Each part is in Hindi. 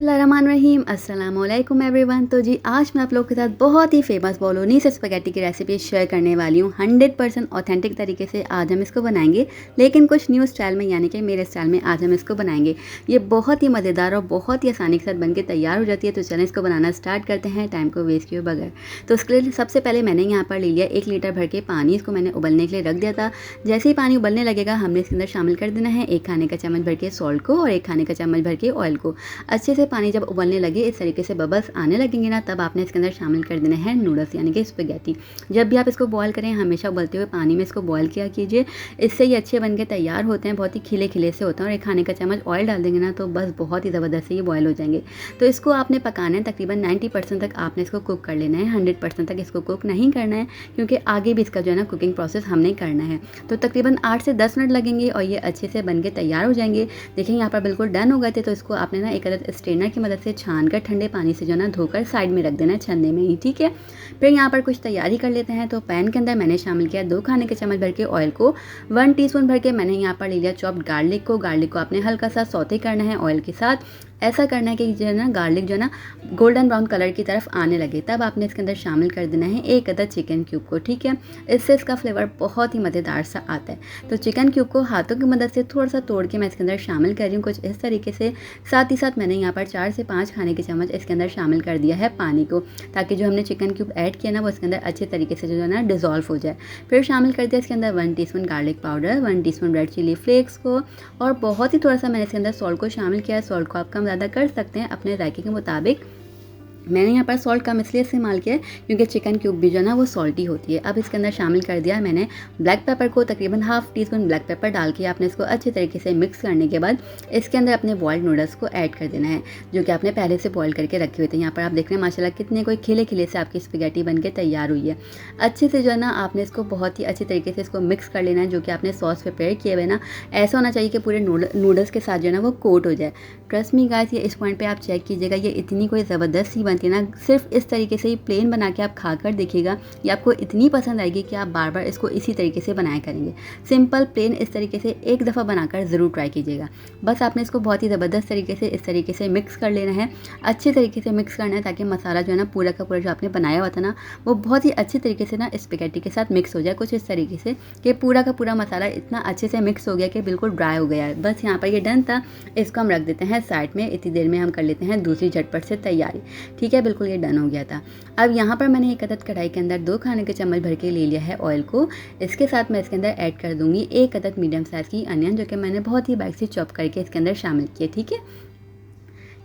बिस्मिल्लाहिर्रहमानिर्रहीम अस्सलामुअलैकुम एवरीवन। तो जी आज मैं आप लोगों के साथ बहुत ही फेमस बोलोनीज स्पैगेटी की रेसिपी शेयर करने वाली हूँ। 100% ऑथेंटिक तरीके से आज हम इसको बनाएंगे, लेकिन कुछ न्यू स्टाइल में, यानी कि मेरे स्टाइल में आज हम इसको बनाएंगे। ये बहुत ही मज़ेदार और बहुत ही आसानी के साथ बनके तैयार हो जाती है। तो चलें इसको बनाना स्टार्ट करते हैं टाइम को वेस्ट किए बगैर। तो उसके लिए सबसे पहले मैंने यहाँ पर ले लिया 1 लीटर भर के पानी। इसको मैंने उबलने के लिए रख दिया था। जैसे ही पानी उबलने लगेगा हमने इसके अंदर शामिल कर देना है 1 खाने का चम्मच भर के सॉल्ट को और 1 खाने का चम्मच भर के ऑयल को। अच्छे से पानी जब उबलने लगे, इस तरीके से बबल्स आने लगेंगे ना, तब आपने इसके अंदर शामिल कर देना है नूडल्स यानी कि स्पैगेटी। जब भी आप इसको बॉयल करें हमेशा उबलते हुए पानी में इसको बॉयल किया कीजिए। इससे ये अच्छे बन के तैयार होते हैं, बहुत ही खिले खिले से होते हैं। और 1 खाने का चम्मच ऑयल डाल देंगे ना तो बस बहुत ही ज़बरदस्त से ये बॉयल हो जाएंगे। तो इसको आपने पकाना है तकरीबन 90% तक आपने इसको कुक कर लेना है। 100% तक इसको कुक नहीं करना है, क्योंकि आगे भी इसका जो है ना कुकिंग प्रोसेस हमने करना है। तो तकरीबन 8 से 10 मिनट लगेंगे और ये अच्छे से बन के तैयार हो जाएंगे। देखिए यहाँ पर बिल्कुल डन हो गए थे। तो इसको आपने ना एक अदद स्ट्रेनर की मदद से छान कर ठंडे पानी से जो ना धोकर साइड में रख देना है, छन्ने में ही, ठीक है। फिर यहाँ पर कुछ तैयारी कर लेते हैं। तो पैन के अंदर मैंने शामिल किया 2 खाने के चम्मच भर के ऑयल को। 1 टीस्पून भर के मैंने यहाँ पर ले लिया चॉप्ड गार्लिक को। गार्लिक को आपने हल्का सा सौते करना है ऑयल के साथ। ऐसा करना है कि जो है ना गार्लिक जो है ना गोल्डन ब्राउन कलर की तरफ आने लगे, तब आपने इसके अंदर शामिल कर देना है 1 अदद चिकन क्यूब को, ठीक है। इससे इसका फ्लेवर बहुत ही मज़ेदार सा आता है। तो चिकन क्यूब को हाथों की मदद से थोड़ा सा तोड़ के मैं इसके अंदर शामिल कर रही हूँ, कुछ इस तरीके से। साथ ही साथ मैंने यहाँ पर 4 से 5 खाने के चम्मच इसके अंदर शामिल कर दिया है पानी को, ताकि जो हमने चिकन क्यूब ऐड किया ना वो इसके अंदर अच्छे तरीके से जो है ना डिज़ोल्व हो जाए। फिर शामिल कर दिया इसके अंदर 1 teaspoon garlic powder, 1 teaspoon red chili flakes को, और बहुत ही थोड़ा सा मैंने इसके अंदर सॉल्ट को शामिल किया है। सॉल्ट को आप कम ज़्यादा कर सकते हैं अपने जायके के मुताबिक। मैंने यहाँ पर सॉल्ट कम इसलिए इस्तेमाल किया है क्योंकि चिकन क्यूब भी जो है ना वो सॉल्टी होती है। अब इसके अंदर शामिल कर दिया मैंने ब्लैक पेपर को, तकरीबन ½ टीस्पून ब्लैक पेपर डाल के आपने इसको अच्छे तरीके से मिक्स करने के बाद इसके अंदर अपने बॉइल्ड नूडल्स को ऐड कर देना है, जो कि आपने पहले से बॉयल करके रखे हुए थे। यहाँ पर आप देख रहे हैं माशाल्लाह कितने कोई खिले खिले से आपकी स्पैगेटी बन के तैयार हुई है। अच्छे से जो है ना आपने इसको बहुत ही अच्छे तरीके से इसको मिक्स कर लेना है, जो कि आपने सॉस प्रिपेयर किए हुए ना ऐसा होना चाहिए कि पूरे नूडल्स के साथ जो है ना वो कोट हो जाए। ट्रस्ट मी गाइस, ये इस पॉइंट पे आप चेक कीजिएगा, ये इतनी कोई ज़बरदस्त सी बनती है ना। सिर्फ इस तरीके से ही प्लेन बना के आप खाकर देखिएगा, ये आपको इतनी पसंद आएगी कि आप बार बार इसको इसी तरीके से बनाया करेंगे। सिंपल प्लेन इस तरीके से एक दफ़ा बनाकर ज़रूर ट्राई कीजिएगा। बस आपने इसको बहुत ही ज़बरदस्त तरीके से इस तरीके से मिक्स कर लेना है, अच्छे तरीके से मिक्स करना है, ताकि मसाला जो है ना पूरा का पूरा जो आपने बनाया हुआ था ना वो बहुत ही अच्छे तरीके से ना स्पैगेटी के साथ मिक्स हो जाए। कुछ इस तरीके से कि पूरा का पूरा मसाला इतना अच्छे से मिक्स हो गया कि बिल्कुल ड्राई हो गया है। बस यहाँ पर ये डन था। इसको हम रख देते हैं साइड में। इतनी देर में हम कर लेते हैं दूसरी झटपट से तैयारी, ठीक है। बिल्कुल ये डन हो गया था। अब यहाँ पर मैंने एक अदद कढ़ाई के अंदर 2 खाने के चम्मच भर के ले लिया है ऑयल को। इसके साथ मैं इसके अंदर ऐड कर दूंगी 1 अदद मीडियम साइज़ की अनियन, जो कि मैंने बहुत ही बारीक से चॉप करके इसके अंदर शामिल किए, ठीक है।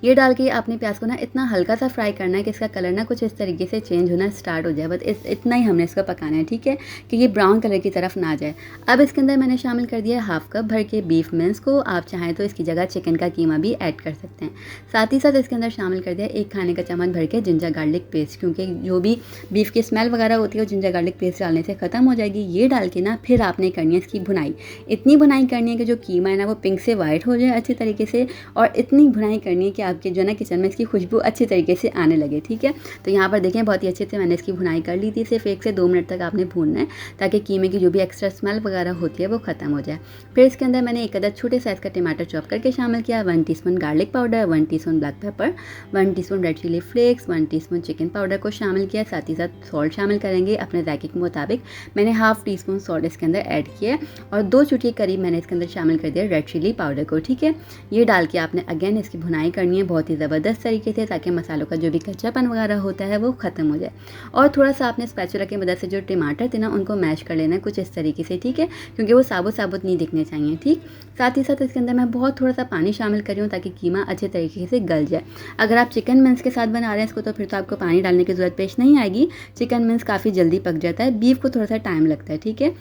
ये डाल के आपने प्याज को ना इतना हल्का सा फ्राई करना है कि इसका कलर ना कुछ इस तरीके से चेंज होना स्टार्ट हो जाए। बस इतना ही हमने इसको पकाना है, ठीक है, कि ये ब्राउन कलर की तरफ ना जाए। अब इसके अंदर मैंने शामिल कर दिया है ½ कप भर के बीफ मिन्स को। आप चाहें तो इसकी जगह चिकन का कीमा भी ऐड कर सकते हैं। साथ ही साथ इसके अंदर शामिल कर दिया 1 खाने का चम्मच भर के जिंजर गार्लिक पेस्ट, क्योंकि जो भी बीफ की स्मेल वगैरह होती है वो जिंजर गार्लिक पेस्ट डालने से ख़त्म हो जाएगी। ये डाल के ना फिर आपने करनी है इसकी भुनाई। इतनी भुनाई करनी है कि जो कीमा है ना वो पिंक से वाइट हो जाए अच्छे तरीके से, और इतनी भुनाई करनी है कि आपके जो है ना किचन में इसकी खुशबू अच्छी तरीके से आने लगे, ठीक है। तो यहाँ पर देखें बहुत ही अच्छे से मैंने इसकी भुनाई कर ली थी। सिर्फ 1 से 2 मिनट तक आपने भूनना है, ताकि कीमे की जो भी एक्स्ट्रा स्मेल वगैरह होती है वो ख़त्म हो जाए। फिर इसके अंदर मैंने 1 अदद छोटे साइज़ का टमाटर चॉप करके शामिल किया, 1 teaspoon garlic powder, 1 teaspoon black pepper, 1 teaspoon red chili flakes, 1 teaspoon chicken powder को शामिल किया। साथ ही साथ सॉल्ट शामिल करेंगे अपने जायके के मुताबिक। मैंने ½ टीस्पून सॉल्ट इसके अंदर ऐड किया, और 2 चुटकी करीब मैंने इसके अंदर शामिल कर दिया रेड चिली पाउडर को, ठीक है। ये डाल के आपने अगेन इसकी भुनाई करनी है बहुत ही ज़बरदस्त तरीके से, ताकि मसालों का जो भी कच्चापन वगैरह होता है वो ख़त्म हो जाए। और थोड़ा सा आपने स्पैचुला की मदद से जो टमाटर थे ना उनको मैश कर लेना है कुछ इस तरीके से, ठीक है, क्योंकि वो साबुत साबुत नहीं दिखने चाहिए, ठीक। साथ ही साथ इसके अंदर मैं बहुत थोड़ा सा पानी शामिल कर रही हूँ, ताकि कीमा अच्छे तरीके से गल जाए। अगर आप चिकन मिन्स के साथ बना रहे हैं इसको, तो फिर तो आपको पानी डालने की ज़रूरत पेश नहीं आएगी। चिकन मिन्स काफ़ी जल्दी पक जाता है, बीफ को थोड़ा सा टाइम लगता है, ठीक है।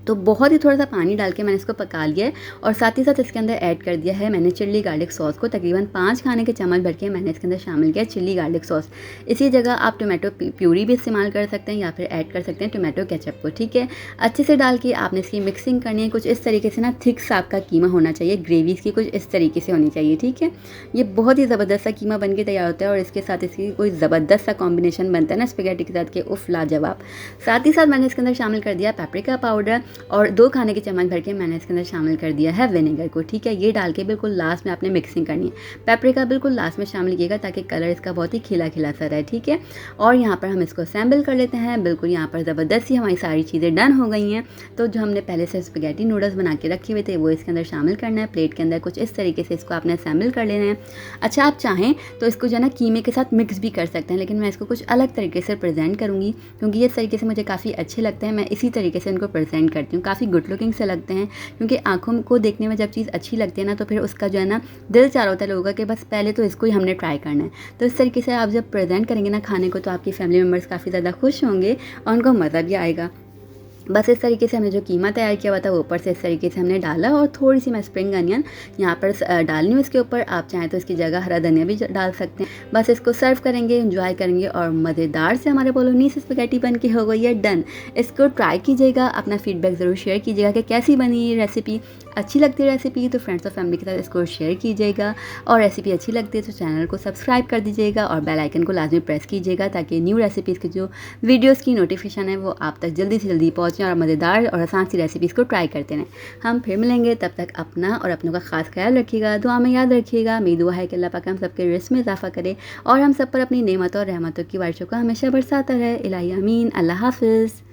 तो बहुत ही थोड़ा सा पानी डाल के मैंने इसको पका लिया है, और साथ ही साथ इसके अंदर ऐड कर दिया है मैंने चिल्ली गार्लिक सॉस को। तकरीबन 5 खाने के चम्मच भर के मैंने इसके अंदर शामिल किया चिल्ली गार्लिक सॉस। इसी जगह आप टोमेटो प्यूरी भी इस्तेमाल कर सकते हैं, या फिर ऐड कर सकते हैं टोमेटो केचप को, ठीक है। अच्छे से डाल के आपने इसकी मिक्सिंग करनी है। कुछ इस तरीके से ना थिक सा आपका कीमा होना चाहिए, ग्रेवी इसकी कुछ इस तरीके से होनी चाहिए, ठीक है। ये बहुत ही ज़बरदस्त सा कीमा बन के तैयार होता है, और इसके साथ इसकी कोई ज़बरदस्त सा कॉम्बिनेशन बनता है ना स्पैगेटी के साथ के उफ लाजवाब। साथ ही साथ मैंने इसके अंदर शामिल कर दिया पेपरिका पाउडर। और 2 खाने के चम्मच भर के मैंने इसके अंदर शामिल कर दिया है विनेगर को, ठीक है। ये डाल के बिल्कुल लास्ट में आपने मिक्सिंग करनी है। पेपरिका बिल्कुल लास्ट में शामिल कीजिएगा ताकि कलर इसका बहुत ही खिला खिला सा रहे, ठीक है। और यहाँ पर हम इसको असेंबल कर लेते हैं। बिल्कुल यहाँ पर ज़बरदस्त ही हमारी सारी चीज़ें डन हो गई हैं। तो जो हमने पहले से स्पैगेटी नूडल्स बना के रखे हुए थे वो इसके अंदर शामिल करना है। प्लेट के अंदर कुछ इस तरीके से इसको आपने असेंबल कर लेना है। अच्छा, आप चाहें तो इसको जो है ना कीमे के साथ मिक्स भी कर सकते हैं, लेकिन मैं इसको कुछ अलग तरीके से प्रेजेंट करूँगी क्योंकि इस तरीके से मुझे काफ़ी अच्छे लगते हैं। मैं इसी तरीके से इनको प्रेजेंट करती हूँ, काफ़ी गुड लुकिंग से लगते हैं क्योंकि आँखों को देखने में जब चीज़ अच्छी लगती है ना तो फिर उसका जो है ना दिल चाह होता है लोगों का कि बस पहले तो इसको ही हमने ट्राई करना है। तो इस तरीके से आप जब प्रेजेंट करेंगे ना खाने को तो आपकी फैमिली मेम्बर्स काफ़ी ज़्यादा खुश होंगे और उनको मज़ा भी आएगा। बस इस तरीके से हमने जो कीमा तैयार किया हुआ था वो ऊपर से इस तरीके से हमने डाला और थोड़ी सी मैं स्प्रिंग अनियन यहाँ पर डालनी हूँ इसके ऊपर। आप चाहें तो इसकी जगह हरा धनिया भी डाल सकते हैं। बस इसको सर्व करेंगे, एंजॉय करेंगे और मज़ेदार से हमारे बोलोनीज स्पैगेटी बन के हो गई है डन। इसको ट्राई कीजिएगा, अपना फीडबैक ज़रूर शेयर कीजिएगा कि कैसी बनी ये रेसिपी। अच्छी लगती है रेसिपी तो फ्रेंड्स और फैमिली के साथ इसको शेयर कीजिएगा और रेसिपी अच्छी लगती है तो चैनल को सब्सक्राइब कर दीजिएगा और बेल आइकन को लाजमी प्रेस कीजिएगा ताकि न्यू रेसिपीज़ की जो वीडियोज़ की नोटिफिकेशन है वो आप तक जल्दी से जल्दी पहुँचें और मज़ेदार और आसान सी रेसिपीज़ को ट्राई करते रहें। हम फिर मिलेंगे, तब तक अपना और अपनों का ख़ास ख्याल रखिएगा, दुआ में याद रखिएगा। मेरी दुआ है कि अल्लाह पाक हम सबके रिज़्क़ में इजाफ़ा करे और हम सब पर अपनी नेमतों और रहमतों की बारिशों को हमेशा बरसाता रहे। इलाही आमीन। अल्लाह हाफ़िज़।